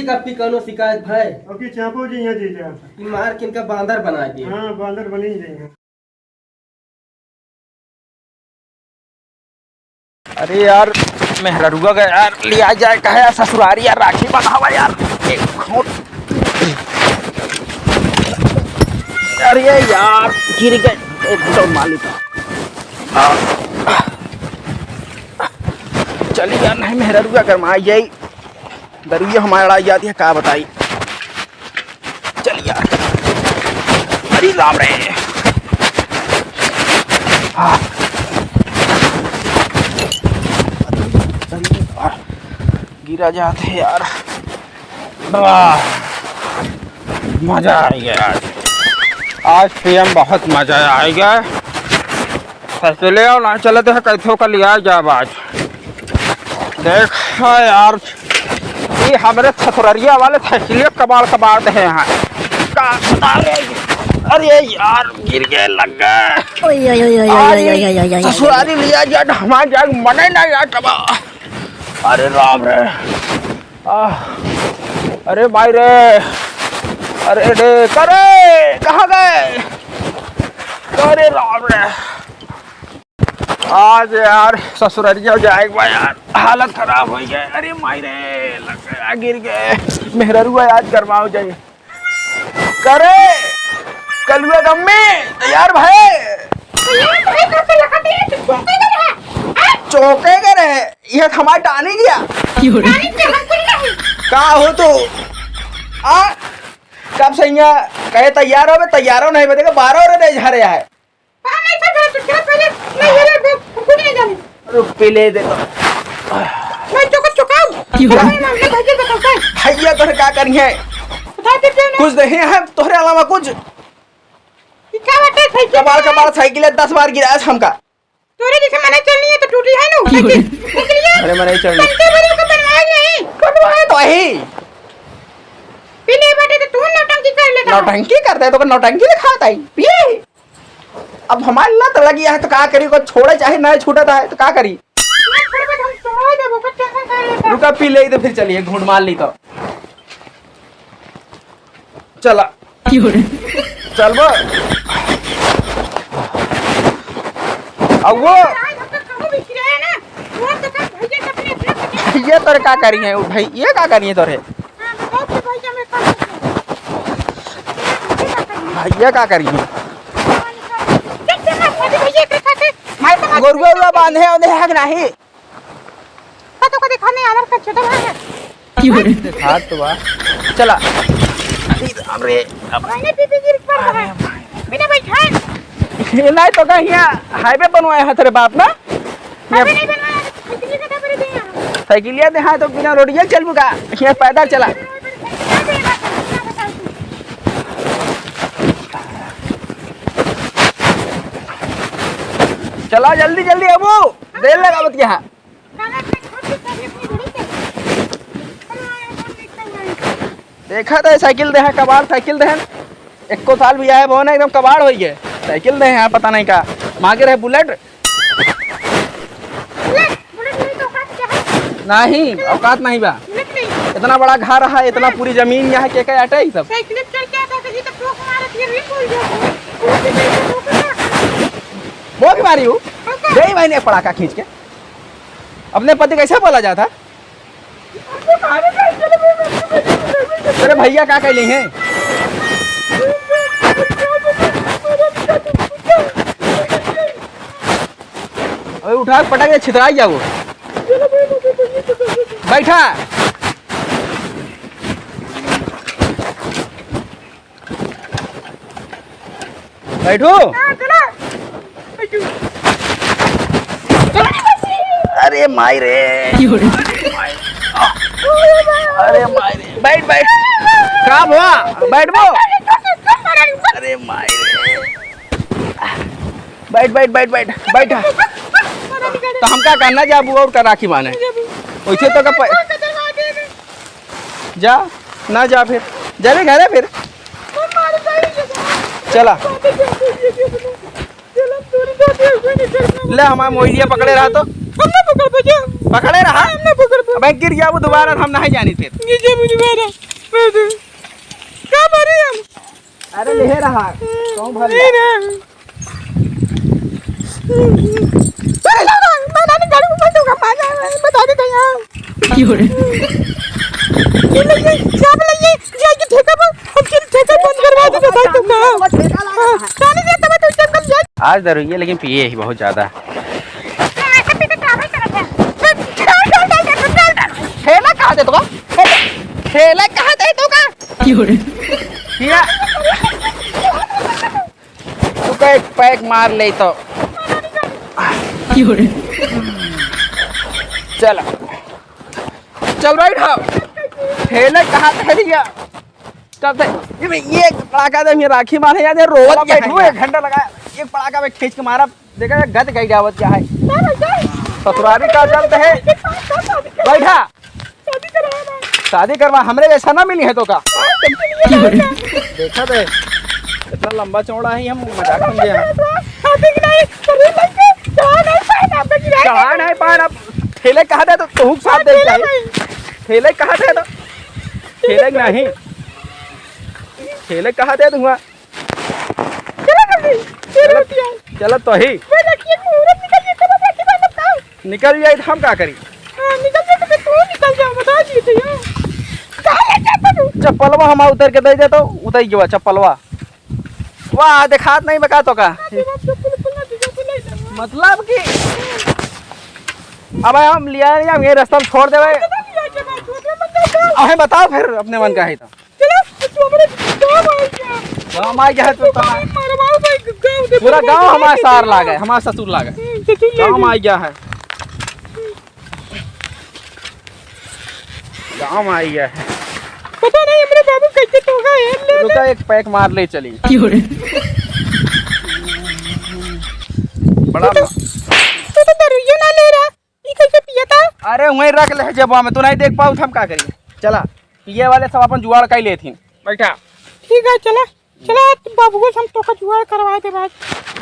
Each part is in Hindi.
जी का पी कौनो शिकायत है अब की चापो जी यहाँ जी जा कि मार के इनका बांदर बना दिए। हाँ बांदर बनी ही जाएंगे। अरे यार मेहरुआ का यार लिया जाए कहे ससुरारी यार राखी बनावा यार अरे यार गिर गए एक मालिक चलिए यार नहीं मेहरुआ गरमाई जाई दरुआ हमारी लड़ाई जाती है क्या बताई। चलिए यार अरे राम रे गिरा जाते हैं यार मजा आएगा आज पीएम बहुत मजा आएगा। फैसले और ना चले तो कैथों का लिया जाब आज देखा यार ये हमारे ससुररिया वाले फैसले कबाड़ कबाड़ते हैं यहाँ अरे यार गिर गए लग गए ससुरारी लिया जाए हमारे जाग मने ना यार तबा अरे राम रे अरे भाई रे अरे रे करे कहाँ गए अरे राम रे आज यार ससुरारिया जाएगा यार हालत खराब हो गई। अरे माई रे लग गया गिर गए मेहरुआ आज गरमाओ जाए करे कलुआ गम्मी तैयार भाई चौके के रहे यह हमारे टानी गया कहा हो तो कब सही कहे तैयार हो तैयार हो नहीं बतेगा 12 और नहीं जा रहा है पीले दे भैया तोहरे क्या करिए कुछ नहीं है तोहरे अलावा कुछ कबाड़ कबाड़ साइकिल 10 बार गिराया हमका तोरे जैसे मने चलनी है तो टूटी है ना अरे मने चलनी बनवाए तो ही पीले बेटे तो तू नौटंकी कर लेता नौटंकी करता है तो नौटंकी दिखाता है पिए अब हमारे लत लगी है तो क्या करी को छोड़े चाहे ना छूटता है तो क्या करी रुका पी ले तो फिर चलिए घूंड मार ली तो चला चल वो अब वो ये तोरे क्या करी है भाई ये क्या करी है तोरे भैया क्या करी है गोरुआ बांधे है कि नहीं तो को दिखाने आलर का छोटा है हाथ तो बा चला अरे मैंने पीपी गिर पर है बिना बैठा नहीं तो कहीं हाईवे बनवाया है तेरे बाप ना नहीं बनवाया साइकिल का पर दे साइकिलिया दे हाँ तो बिना रोडिया चल बुका यहाँ पैदल चला चला जल्दी जल्दी अबू देर लगा मत यहाँ देखा था साइकिल दे है कबाड़ साइकिल दे एक को साल भी आए वो ना एकदम कबाड़ हो गए साइकिल दे है पता नहीं का मांगे रहे बुलेट नहीं औकात नहीं बा इतना बड़ा घर है इतना पूरी जमीन यहाँ के अटे ही सब वो की मारी हूँ गई मैंने पड़ाका खींच के अपने पति कैसे बोला जाता तेरे भैया क्या कह ली हैं अरे उठा पटक छितराई जाओ बैठा बैठो अरे माई रे अरे माई रे बैठ बैठ काम हुआ बैठ वो अरे माई रे बैठ बैठ बैठ बैठ बैठा तो हम क्या करना जा बुआ और का राखी माने वैसे तो का जा ना जा फिर जा रे घर है फिर चला ले हमारा मोहलिया पकड़े रहा तो पकड़े रहा अब गिर गया वो दोबारा हम नहीं जानी फिर नीचे मुझे मेरा क्या मारे हम अरे ले रहा कौन भर मैं गाड़ी को बंद होगा बता दे यार सब लइए जाके ठेका पर हम ठेका बंद करवा दे बता तू का जाने दे तब तू जंगल जा आज दरुइए लेकिन पिए ही बहुत ज्यादा ऐसे पीते ट्रैवल करते ठेला कहां दे तो ठेला कहां दे तो का पिया तू का एक पैक मार ले तो चल चल राइट हाँ ठेले कहाँ ठहरिया चलते ये पड़ाका दे राखी मारे यार रोज बैठू 1 घंटा लगा एक पड़ाका में खींच के मारा देखा गद गई जावत क्या है ससुराली का चलते है बैठा शादी करवा हमरे जैसा ना मिली है तो का देखा दे इतना लंबा चौड़ा है हम मजाक समझे हैं चढ़ा नहीं पान अब ठेले कहा दे तो तू साथ दे चाहिए ठेले कहा दे तो ठेले नहीं ठेले कहा दे दूंगा चलो तो ही निकल जाए हम क्या करी चप्पलवा हम उतर के दे दे तो उतर गया चप्पलवा वाह देखात नहीं बका तो का मतलब कि अब हम लिया नहीं ये रास्ता में छोड़ देवे अब बताओ फिर अपने मन का है तो गाँव में गया तो पूरा गांव हमारा सार ला गए हमारा ससुर ला गए गाँव में गया है गाँव में गया है पता नहीं हमारे बाबू कैसे तो गए रुका एक पैक मार ले चली बड़ा तू तो दरुइयो ना ले रहा ये कैसे पिया था अरे वहीं रख ले जब में तू नहीं देख पाऊ हम क्या करिए चला पिए वाले सब अपन जुगाड़ कर ले थी बैठा ठीक है चला चला बाबू को हम तो का जुगाड़ करवाए के बाद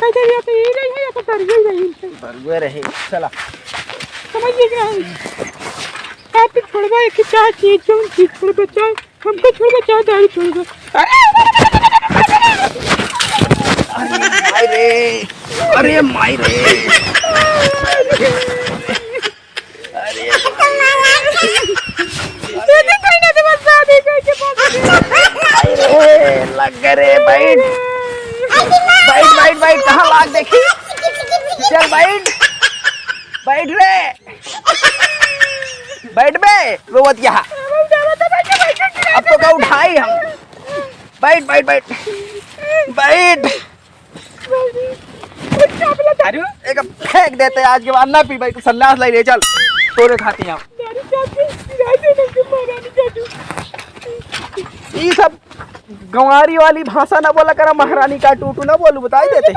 कैसे ये तो यही नहीं है या तो दरुइयो रही बरुए रहे चला समझिए कि नहीं आप छोड़वा एक चाय चीज जो चीज छोड़ बच्चा हमको छोड़ बच्चा दारू छोड़ अरे माई रे लग गए रे बैठ बैठ बैठ बैठ कहाँ लाग देखी चल बैठ बैठ रे बैठ बे रोवत यहाँ अब तो क्या उठाई हम बैठ बैठ बैठ बैठ अरे एक फेंक देते आज के बाद ना पी भाई सन्यास ले ले चल तोरे खाती हम ये सब गंवारी वाली भाषा ना बोला करा महारानी का टूटू ना बोलू बता देते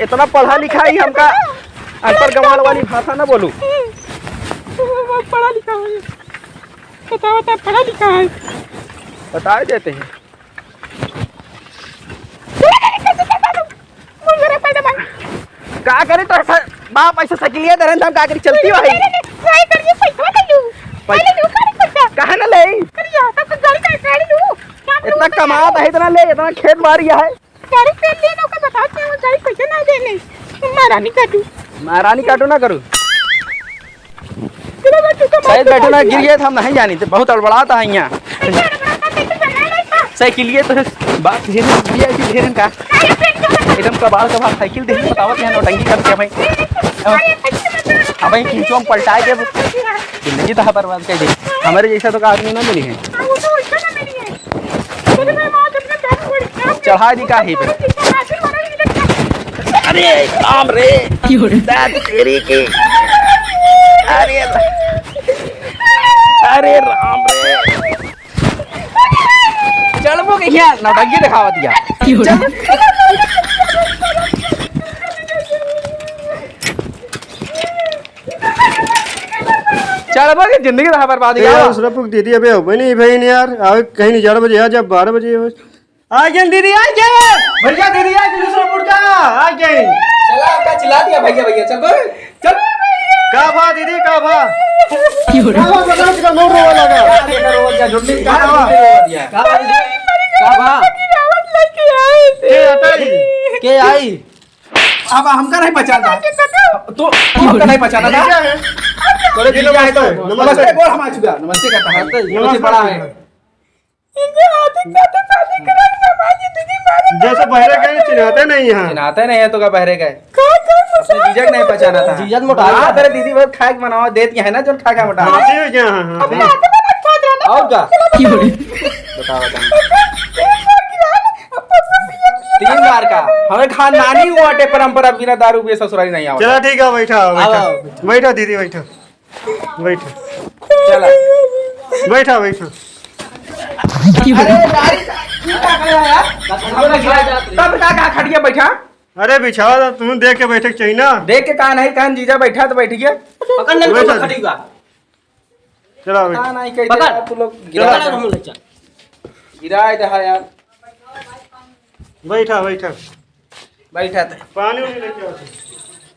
इतना पढ़ा लिखा ही हमका अनपढ़ गंवार वाली भाषा ना बोलू पढ़ा लिखा है बता पढ़ा लिखा है बता देते हैं क्या करे तो ऐसा बाप ऐसा साइकिलिया दे रहे हम क्या करी चलती हो ट्राई करिए पैसा दे लूं पहले लूं पैसा कहां ना ले करिया तब गाड़ी लूं इतना कमाता है इतना ले इतना खेत मारिया है गाड़ी पे ले लो का बताते हैं गाड़ी पैसा ना देने महारानी काटू ना करूं शायद बैठो ना गिर गए तो हम नहीं जानी थे बहुत अड़बड़ाता है यहाँ साइकिलिए तो बात धीरे का एकदम कबाड़ कबाड़ साइकिल देखिए बतावत यहाँ नौटंकी करते हैं भाई हाँ भाई खींचो हम पलटाए के जिंदगी तो बर्बाद कर दी हमारे जैसा तो आदमी ना मिली है चढ़ा दी का ही पे अरे राम रे तेरी की अरे राम रे चल वो क्या नौटंकी दिखावा दिया चल वो जिंदगी रहा बर्बाद यार उसने पुक दीदी अबे हो नहीं भाई नहीं यार आओ कहीं नहीं 11 बजे आ जब 12 बजे आ गए दीदी आ गए भैया दीदी आ गए दूसरा पुट का आ गए चला आपका चिल्ला दिया भैया भैया चल चल क्या बात दीदी का भा का बताओ इसका नोट रोवा लगा अरे करो क्या झुल्ली का कहां बा? दिया का बा के आता ही के आई अब हमका नहीं पहचानता तो हमका नहीं पहचाना था क्या है बोले जी, जीजा है तो नमस्ते। नमस्ते बोल हमारा चुका नमस्ते कहता है नमस्ते। बड़ा है जैसे बहरे गए चिन्हाते नहीं यहाँ चिन्हाते नहीं है तो का बहरे गए अपने जीजा को नहीं पहचाना था जीजा मोटा हाँ तेरे दीदी बहुत खा के बनाओ देती है ना जो खा के मोटा हाथी है क्या हाँ और का बताओ तीन बार का हमें खानदानी हुआ टे परंपरा बिना दारू पिए ससुराली नहीं आओ चला ठीक है बैठा बैठा आओ। बैठा दीदी बैठा बैठा चला बैठा बैठा अरे यार क्या कर रहा है यार तब का खड़िया बैठा अरे बिछावा तुम देख के बैठक चाहिए ना देख के कहा नहीं कहा जीजा बैठा तो बैठ गया पकड़ ले बैठा तो खड़ी का चला कहा बैठा नहीं कह पकड़। दिया तू लोग गिरा पकड़ हम ले चल गिरा दहा यार बैठा बैठा बैठा थे पानी उनी लेके आओ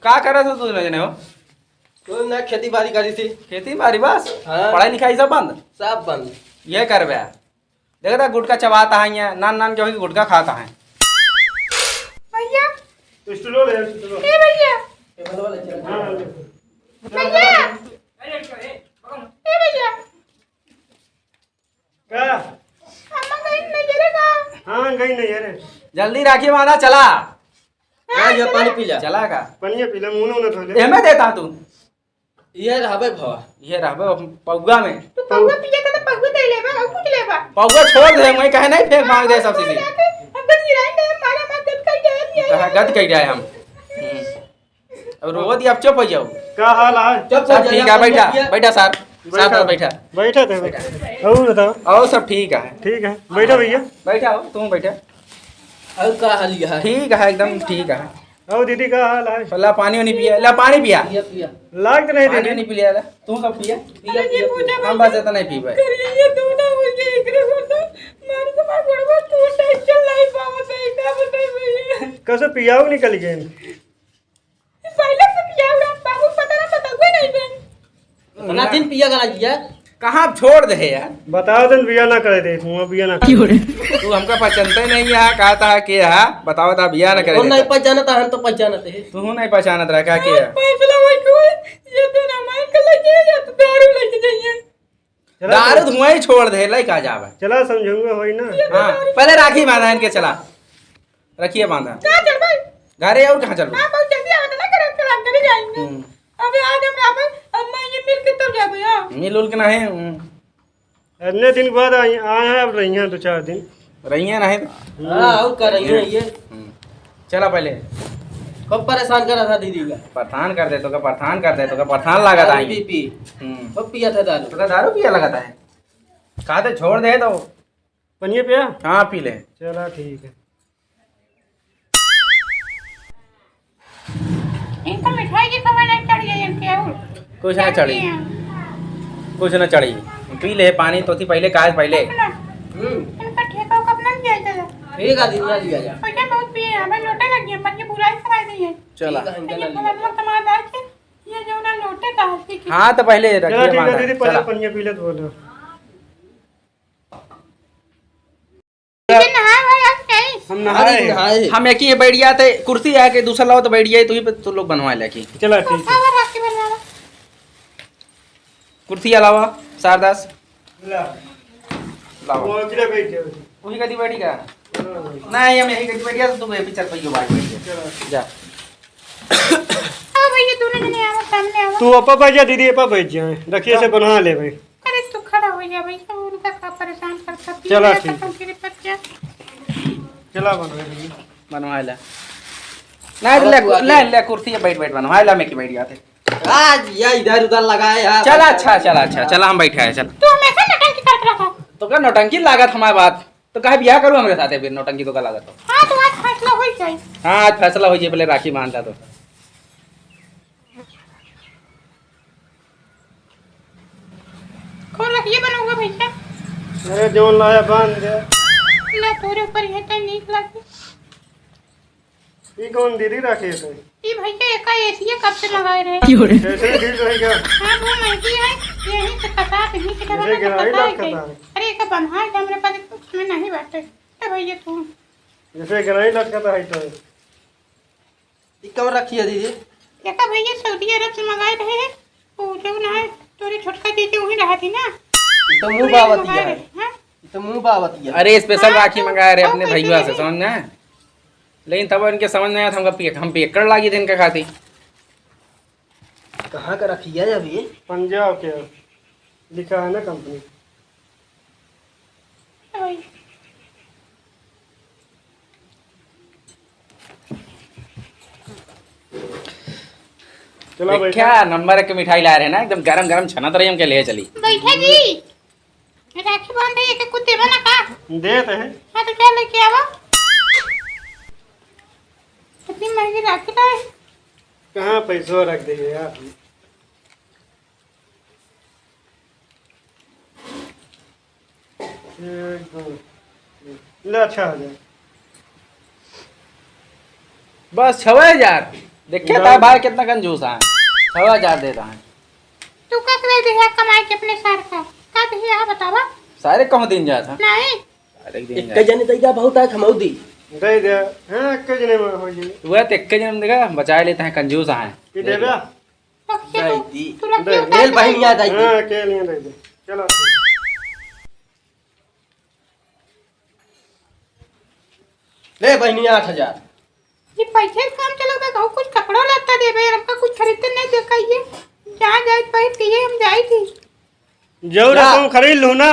का कर रहा था तू जने हो कोई ना खेती बाड़ी करी थी खेती बाड़ी बस हाँ। पढ़ाई लिखाई सब बंद सब बंद ये कर बे देखा था गुटका चबाता है यहाँ नान नान के गुटका खाता है भैया स्टूलो ले स्टूलो ए भैया हाँ भैया ए भैया क्या अम्मा कहीं नहीं गिरेगा हाँ गई नहीं अरे जल्दी राखी बांधा चला हां ये पानी पी जा चला का पनिया पीला मुंह न धोले एमे देता तू ये रहबे भवा ये रहबे पौगा में तू पौवा पिया था तो पौवा दे लेबा और कुछ लेबा पौगा छोड़ दे मैं कहे नहीं फेंक मांग दे सब चीज हम बस गिराएंगे हमारा मत गद कर जाए कहा गद कह जाए हम अब रो दी अब चुप हो जाओ क्या हाल है चुप सब ठीक है बैठा बैठा सर साथ बैठा बैठा थे और बताओ और सब ठीक है ठीक है बैठो भैया बैठा हो तुम बैठा और का हाल ये है ठीक है एकदम ठीक है और दीदी का हाल है पहला पानी नहीं पिया ला पानी पिया पिया पिया लाग तो नहीं पानी दीदी नहीं पिया ला तू सब पिया पिया पिया हम बस इतना नहीं पी भाई ये तू ना हो गई एकरे को तो मार तो मार गड़बड़ तू टाइट चल नहीं पावत है का बताई भैया कैसे पियाओ निकल गए पहले से पिया हुआ बाबू पता ना बताओगे नहीं बहन ना दिन पिया गला जिया कहाँ छोड़ दे यार बताओ दिन बिया ना करे थे मुँह बिया ना करे तू हमका पहचानते नहीं है कहता है के है बताओ था बिया न और करे नहीं पहचानता हम तो पहचानते हैं तू नहीं पहचानत रहा क्या के है फैसला वही कोई ये तो ना मार के लगे या तो दारू लेके जाइए चला दारू धुआं ही छोड़ दे लाई का जावे चला समझूंगा वही ना हाँ पहले राखी बांधा इनके चला रखिए बांधा कहां चल भाई घरे और कहाँ चल हां बहुत जल्दी आवत ना करे के लाग करे जाएंगे अबे आज हम आप अम्मा ये मिल के तब जाबे हां मिल उल के नहीं इतने दिन बाद आए हैं अब रही हैं 2-4 दिन रही नहीं हां और कर रही है ये चला पहले खूब परेशान कर रहा था दीदी का प्रधान कर दे तो का प्रधान कर दे तो का प्रधान लगा था पी पी खूब पिया था दारू तो का दारू पिया लगाता है कहा तो छोड़ दे तो पनिया पिया हाँ पी ले चला ठीक है इनको मिठाई की खबर नहीं चढ़ गई इनके और कुछ ना चढ़ी कुछ ना चढ़ी पी ले पानी तो थी पहले काज पहले इनका ठेका कब ना दिया जाएगा ठीक है दिन ना लिया जा पैसा बहुत पिए हमें लोटे लग गए मन की बुराई कराई दी है चला ठीक है, ये इनका ना मतलब तमाशा है कि ये जो ना लोटे का हंसी की हाँ तो पहले चला रखिए ठीक है बांधा दीदी पहले चला पनिया पी ले तो बोलो ये नहाए भाई आज नहीं हम लिया। नहाए नहाए हम एक ही बैठ गया थे कुर्सी है कि दूसरा लाओ तो बैठ गया तू ही तू लोग बनवा ले की चला ठीक है खबर राखी बनवाना कुर्सी अलावा शारदास ला लाओ वो किधर बैठ जाओ वही कदी बैठी का नहीं हम यही कदी बैठ गया तो तू पिक्चर पे यो बैठ गया जा हां भाई ये दोनों जने आओ सामने आओ तू अपा बैठ जा दीदी अपा बैठ जाए रखिए से बना ले भाई अरे तू खड़ा हो जा भाई सब उनका का परेशान करता चलो ठीक है। तेरे बच्चा चला बना ले बनवा ले नहीं ले ले ले कुर्सी पे बैठ बैठ बनवा ले मैं की बैठ गया थे आज ये इधर उधर लगाए यार चला अच्छा चला हम बैठे हैं चल तू हमेशा नटंकी करता रहा तो क्या नौटंकी लागत हमारे बात तो कहे ब्याह करूँ हमारे साथ फिर नौटंकी तो का लागत हो हां तो आज फैसला हो जाए हाँ आज फैसला हो जाए पहले राखी बांधता तो कौन रखिए बनाऊंगा भैया अरे जोन लाया बांध दे ले पूरे ऊपर ये तो नीक लगी ये कौन दीदी रखे थे? ये भैया एक एसी कब से लगाए रहे? कैसे डील रहेगा? हाँ वो महंगी है, यही से कटा यही से इसे गिराई लग कटा है। अरे एक बंधा है हमरे पास, उसमें नहीं बैठे। अरे भैया तू जैसे गिराई लग कटा है तो ये कब रखी है दीदी? एक भैया सऊदी अरब से मंगाए रहे हैं, वो जो ना है तोरे छोटका दीदी वहीं रहा थी ना, ये तो मुंह बावतिया है, हाँ? ये तो मुंह बावतिया। अरे स्पेशल राखी मंगाए रहे अपने हाँ, भैया से, कैसे समझ में? लेकिन तब इनके समझ नहीं आया था, हम पेकर लागी थे इनका खाती। कहाँ का रखी है अभी? पंजाब के लिखा है ना कंपनी। चलो भाई क्या नंबर की मिठाई ला रहे हैं ना, एकदम गरम गरम छनत रही, हम के लिए चली। बैठा जी राखी बांध रही है कि कुछ देवा ना का? देते हैं। हाँ तो क्या लेके आवा? कितनी महंगी राखी लाए? कहाँ पैसों रख देंगे यार। ले अच्छा आ जाए। बस 6000 देखिए था भाई कितना कंजूस है, 6000 देता है। तू का करे दिया कमाई के अपने सार का दिया है बतावा? सारे कहूँ दिन जा था। नहीं अरे दिन एक जने दैया बहुत है खमौदी। दे दे। हाँ कितने में हो जी? वह तो एक जन्म देगा, बचा लेते हैं, कंजूस है। ये दे दे। रखिए दी। तू रखिए दे, उतार मेल के बहन याद आई थी। हाँ के लिए दे दे। चलो ले बहनी 8000। ये पैसे काम चलोगे कहूँ कुछ कपड़ा लाता दे भाई, हमका कुछ खरीदते नहीं देखा ये जहाँ जाए पहन के ये हम जाई थी। जरूर तुम खरीद लूँ ना।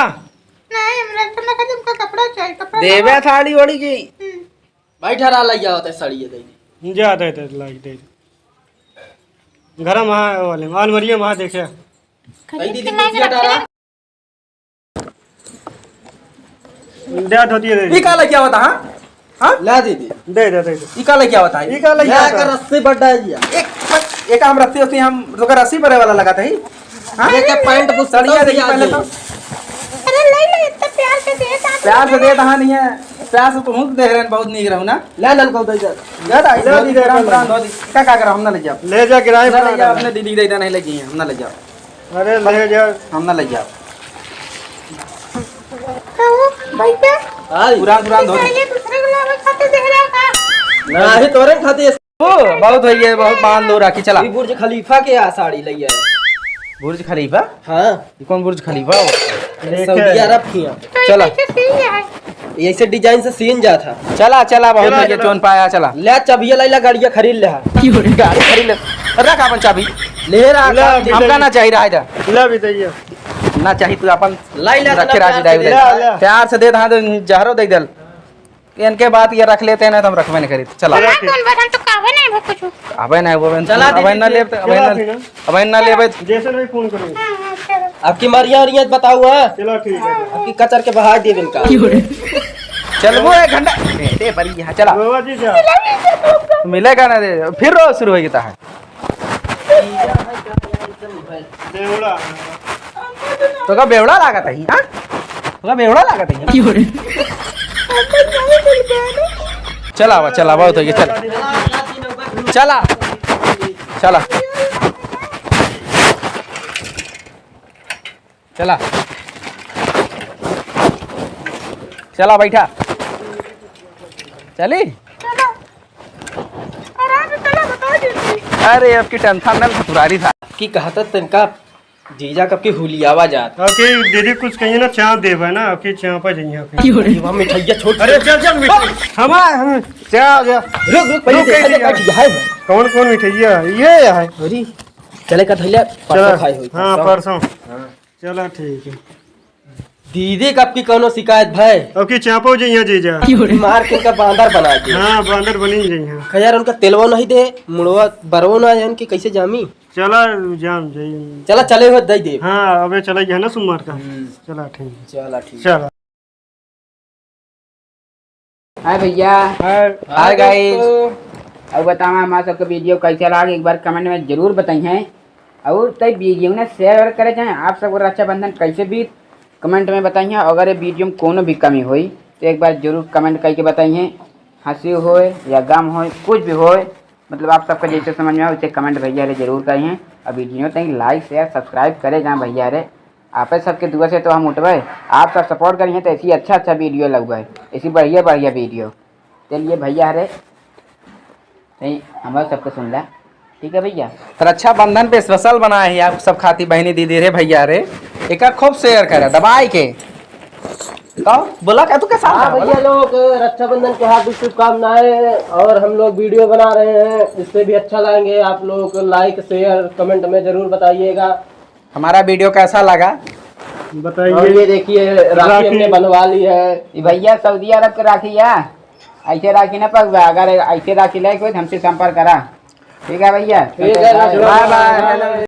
नहीं हमरा ना कर हमका कपड़ा चाहिए, कपड़ा देवे थाली ओड़ी की भाई ठहरा लिया होता है साड़ी ये दीदी। जा दे दे लाइक दे। घर में वाले अलमरिया वहाँ देखे। भाई दीदी कुर्सी हटा। दे धोती दे। ये काला क्या होता है? हाँ ला दीदी। दे दे दे। ये काला क्या होता है? ये काला क्या क्या होता कर है? रस्सी बढ़ा है जिया। एक हम रस्सी होती हम तो रस्सी भरे वाला लगाता है। हाँ? ये क्या पैंट पुछ सड़िया देखिए पहले तो। अरे ले इतना प्यार से दे ता प्यार से दे दहा नहीं है, प्यार से तुम देख रहे हैं, बहुत नीक रहू ना। ला नल को दे जा। ज्यादा इधर दी राम राम धोती क्या कर हम ना ले जाओ, ले जा किराए ना ले जाओ, पर। अपने दीदी दे देना, नहीं ले जाइए, हम ना ले जाओ, अरे ले जा। हम ना ले जाओ। भैया हां पुरान पुरान धोती ये दूसरे को लावे खाते दे रहा का? ना ही तोरे खाते। ओ बहुत हुई है, बहुत बांध लो राखी। चला ये बुर्ज खलीफा के आ साड़ी लिया है। बुर्ज खलीफा? हां ये कौन बुर्ज खलीफा हो? सऊदी अरब की है। तो चला। ये कैसे सी है? ये ऐसे डिजाइन से सीन जा था। चला चला बहुत चला, हुई है, चला। चोन पाया। चला ले चाबिया लाइला गाड़िया खरीद ले। गाड़ी खरीद ले, रख अपन चाबी। ले रहा ला, हमका ना चाहिए रहा इधर, ला भी दे। ना चाहिए तू अपन लाइला रखे राजी प्यार से दे दे ला। प्यार से दे दहा, तो जहरो दे दल। इनके बाद ये रख लेते हैं ना, तो हम रखबे नहीं करी। चला ना कौन बटन तो कावे नहीं वो कुछ। अबे नहीं वो चला दीदी, अबे ना ले, अबे ना ले। जैसे भी फोन करो। हां हां चलो आपकी मरिया और ये बताओ हां। चलो ठीक है। आपकी कचर के बहा दे इनका। चल वो 1 घंटा बेटे पर यहाँ चला बाबा जी जा। मिलेगा ना दे, फिर रोज शुरू होगी है। देवड़ा। तो का बेवड़ा लागत है, हाँ तो का बेवड़ा लागत है। चला चला बहुत हो गया, चला चला चला चला बैठा चली। आराम से चला बता दीजिए। अरे अब की टेंशन न फुरारी था की कहता तनका जीजा कब की हुलियावा जात। आपकी दीदी कुछ कहिए ना चाँप देवा ना आपकी चाँप आ जाइए। वहां मिठाइया छोड़। अरे चल चल मिठाई हम चाह जा। रुक रुक पहले रुक, देखा कैसे बैठ है। कौन कौन मिठाइया ये है? अरे चले का थैला चलो परसों खाई हुई। हाँ परसों। चलो ठीक है। दीदी कब की कोनो शिकायत भाई। आपकी चाँपो जाइए जीजा। मार के इनका बांदर बना दे। हाँ बांदर बनी जाइए। खैर उनका तेलवा नहीं दे, मुड़वा बरवो ना है उनकी कैसे जामी। चला जाम जाइए। चला चले हुए दई दे। हाँ अबे चला गया ना सोमवार का। चला ठीक है। चला ठीक। चला। हाय भैया, हाय गाइस। अब बताओ हमारा सबका वीडियो कैसा लगा, एक बार कमेंट में जरूर बताइए। और तई वीडियो ने शेयर करे चाहे आप सबको रक्षाबंधन कैसे भी कमेंट में बताइए। अगर ये वीडियो में कोनो भी कमी हुई तो एक बार जरूर कमेंट करके बताइए। हंसी हो या गम हो, कुछ भी हो, मतलब आप सबका जैसे समझ में आए उसे कमेंट भैया रे जरूर करिए। और वीडियो तक लाइक शेयर सब्सक्राइब करे जहाँ भैया रे, आप सबके दुआ से तो हम उठबे, आप सब सपोर्ट करिए तो ऐसी अच्छा वीडियो लगवाए, ऐसी बढ़िया वीडियो। चलिए भैया रे नहीं हमारे सबको सुन ला, ठीक है भैया। रक्षाबंधन पे स्पेशल बनाए हैं आप सब खाती बहनी दीदी रे भैया रे, एक खूब शेयर करे दबाई के। तो बोला क्या तू के हाँ साथ भैया लोग, रक्षाबंधन की हार्दिक शुभकामनाएं। और हम लोग वीडियो बना रहे हैं, इस पे भी अच्छा लगाएंगे। आप लोग लाइक शेयर कमेंट में जरूर बताइएगा। हमारा वीडियो कैसा लगा और बताइए। ये देखिए राखी हमने बनवा ली है। ये भैया सऊदी अरब के राखी है, ऐसे राखी ना पकड़ा, अगर ऐसे राखी ले कोई हमसे संपर्क करा, ठीक है भैया। ठीक है, बाय बाय बाय।